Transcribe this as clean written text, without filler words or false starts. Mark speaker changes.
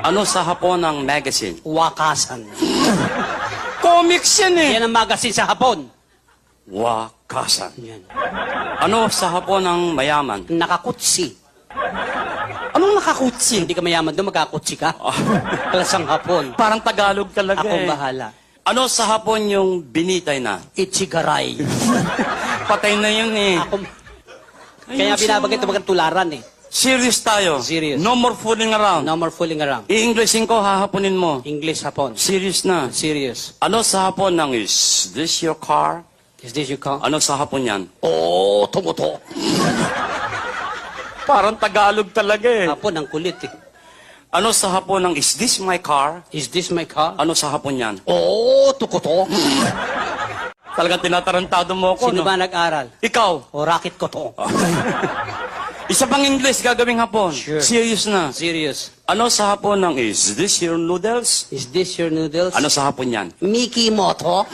Speaker 1: Ano sa Hapon ang magazine?
Speaker 2: Wakasan.
Speaker 1: Comics yan eh.
Speaker 2: Yan ang magazine sa Hapon.
Speaker 1: Wakasan.
Speaker 2: Yan.
Speaker 1: Ano sa Hapon ang mayaman?
Speaker 2: Nakakutsi.
Speaker 1: Anong nakakutsi?
Speaker 2: Hindi ka mayaman doon, magkakutsi ka. Klasang Hapon.
Speaker 1: Parang Tagalog talaga
Speaker 2: Akong
Speaker 1: eh.
Speaker 2: bahala.
Speaker 1: Ano sa Hapon yung binitay na?
Speaker 2: Ichigaray.
Speaker 1: Patay na yun eh.
Speaker 2: Kaya binabanggit ito bagang tularan eh.
Speaker 1: Serious tayo.
Speaker 2: Serious.
Speaker 1: No more fooling around.
Speaker 2: No more fooling around.
Speaker 1: I-Englishin ko, hahaponin mo.
Speaker 2: English Hapon.
Speaker 1: Serious na.
Speaker 2: Serious.
Speaker 1: Ano sa Hapon ng is this your car?
Speaker 2: Is this your car?
Speaker 1: Ano sa Hapon yan?
Speaker 2: Oo, tumuto.
Speaker 1: Parang Tagalog talaga eh.
Speaker 2: Hapon, ang kulit eh.
Speaker 1: Ano sa Hapon ng is this my car?
Speaker 2: Is this my car?
Speaker 1: Ano sa Hapon yan?
Speaker 2: Oo, tukuto.
Speaker 1: Talagang tinatarantado mo ako,
Speaker 2: Sino
Speaker 1: no?
Speaker 2: ba nag-aral?
Speaker 1: Ikaw.
Speaker 2: O racket ko to.
Speaker 1: Isa pang English gagawing Hapon.
Speaker 2: Sure.
Speaker 1: Serious na.
Speaker 2: Serious.
Speaker 1: Ano sa Hapon ng is this your noodles?
Speaker 2: Is this your noodles?
Speaker 1: Ano sa Hapon yan?
Speaker 2: Mickey Moto.